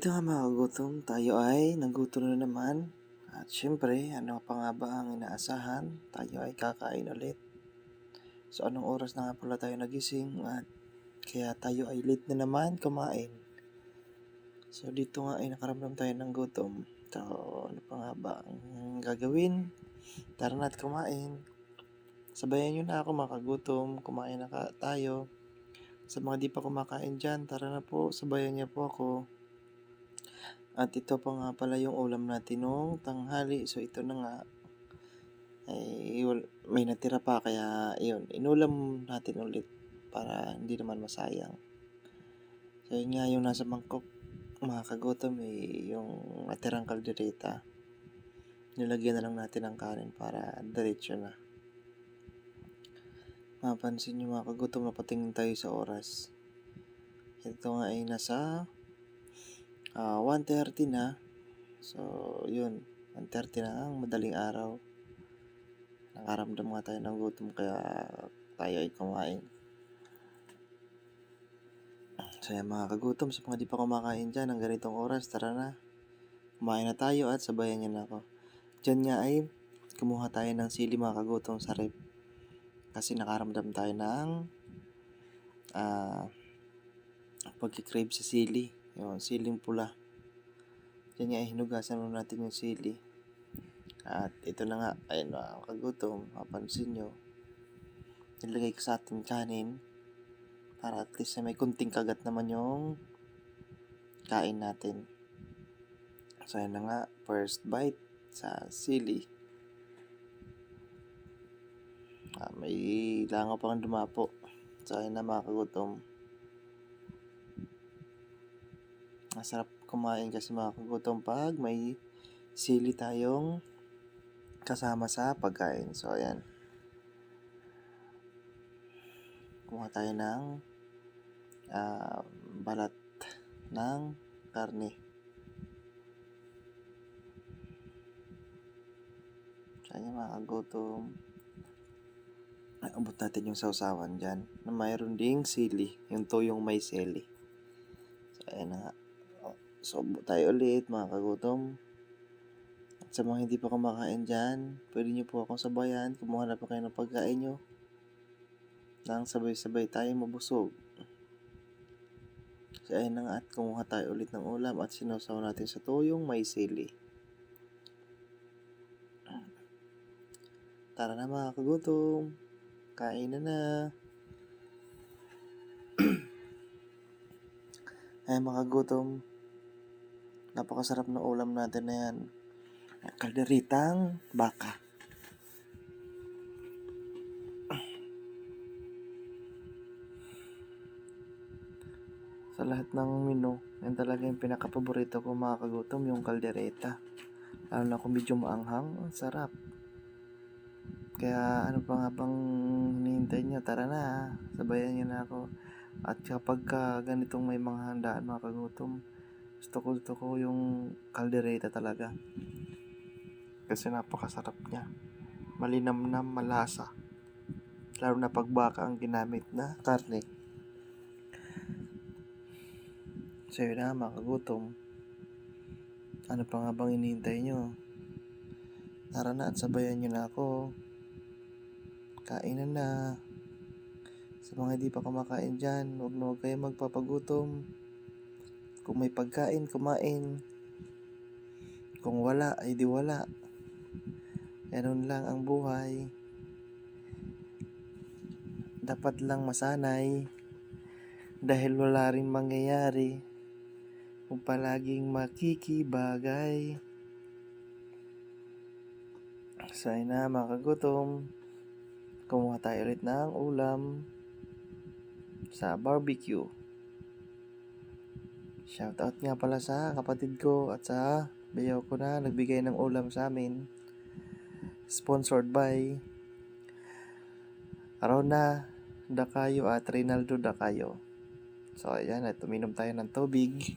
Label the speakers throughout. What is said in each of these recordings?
Speaker 1: Ito nga mga kagutom, tayo ay nagutom na naman. At syempre, ano pa nga ba ang inaasahan? Tayo ay kakain ulit. So anong oras na nga pala tayo nagising at kaya tayo ay late na naman kumain. So dito nga ay nakaramdam tayo ng gutom. So ano pa nga ba ang gagawin? Tara na't kumain. Sabayan nyo na ako mga kagutom, kumain na tayo. Sa mga di pa kumakain dyan, tara na po, sabayan niyo po ako. At ito pa nga pala yung ulam natin nung tanghali. So ito na nga ay may natira pa kaya yun, inulam natin ulit para hindi naman masayang. So yun nga yung nasa mangkok mga kagutom yung natirang kaldereta. Nilagyan na lang natin ng kanin para diretso na. Mapansin nyo mga kagutom na patingin tayo sa oras. Ito nga ay nasa 1:30 na. So, yun. 1:30 na ang madaling araw. Nakaramdam nga tayo ng gutom kaya tayo ay kumain. So, yan mga kagutom, sa mga di pa kumakain dyan ng ganitong oras, tara na. Kumain na tayo at sabayan niyo na ako. Dyan nga ay kumuha tayo ng sili mga kagutom sa rep. Kasi nakaramdam tayo ng pagkikrave sa sili. Yung siling pula. Dyan nga ay hinugasan mo natin yung sili. At ito na nga, ayun mga kagutom, mapansin nyo, nilagay ko sa ating kanin para at least may kunting kagat naman yung kain natin. So ayun na nga, first bite sa sili. May langaw pang dumapo. So ayun na mga kagutom. Masarap kumain kasi mga kagutom pag may sili tayong kasama sa pagkain. So ayan. Kumuha tayo ng balat ng karne. So ayan mga kagutom. Abot natin yung sausawan dyan na mayroon ding sili. Yung tuyong may sili. So ayan na nga. So abot tayo ulit mga kagutom. At sa mga hindi pa kumakain dyan, pwede nyo po akong sabayan. Kumuha na pa kayo ng pagkain nyo. Nang sabay-sabay tayo mabusog. So ayun na nga at kumuha tayo ulit ng ulam at sinawsaw natin sa tuyong may sili. Tara na mga kagutom. Kain na. Ay mga kagutom. Napakasarap na ulam natin na yan. Kalderitang baka. Sa lahat ng menu, yan talaga yung pinaka-paborito ko mga kagutom, yung kaldereta. Lalo na kung medyo maanghang, ang sarap. Kaya ano pa nga bang hinihintay nyo? Tara na, sabayan nyo na ako. At kapag ganitong may mga handaan mga kagutom, gusto ko yung kaldereta talaga. Kasi napakasarap niya. Malinamnam, malasa. Lalo na pag baka ang ginamit na karne. So yun na mga kagutom. Ano pa nga bang hinihintay nyo? Tara na at sabayan nyo na ako. Kainan na. Sa mga hindi pa kumakain dyan, huwag kayo magpapagutom. Kung may pagkain, kumain. Kung wala, ay di wala. Ganun lang ang buhay. Dapat lang masanay. Dahil wala rin mangyayari kung palaging makikibagay. So ayun na mga kagutom. Kumuha tayo ulit ng ulam sa barbecue. Shoutout nga pala sa kapatid ko at sa bayaw ko na nagbigay ng ulam sa amin. Sponsored by Rona Dacayo at Reynaldo Dacayo. So ayan, at uminom tayo ng tubig.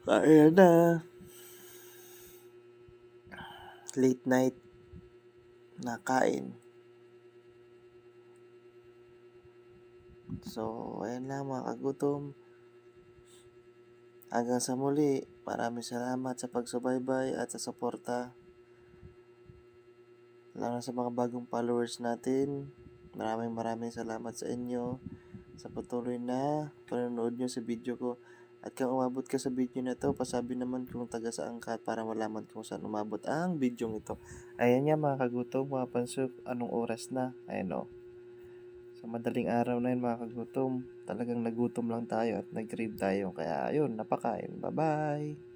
Speaker 1: Ayan na. Late night na kain. So, ayan lang mga kagutom. Hanggang sa muli, maraming salamat sa pagsubaybay at sa suporta. Lalo na sa mga bagong followers natin. Maraming salamat sa inyo sa patuloy na panonood nyo sa video ko. At kung umabot ka sa video na to, pasabi naman kung taga saan ka para malaman kung saan umabot ang video ito. Ayan nga mga kagutom, mga pansuk, anong oras na? Ayan o. Sa madaling araw na yun mga kagutom, talagang nagutom lang tayo at nag-crave tayo. Kaya ayun, napakain. Bye-bye!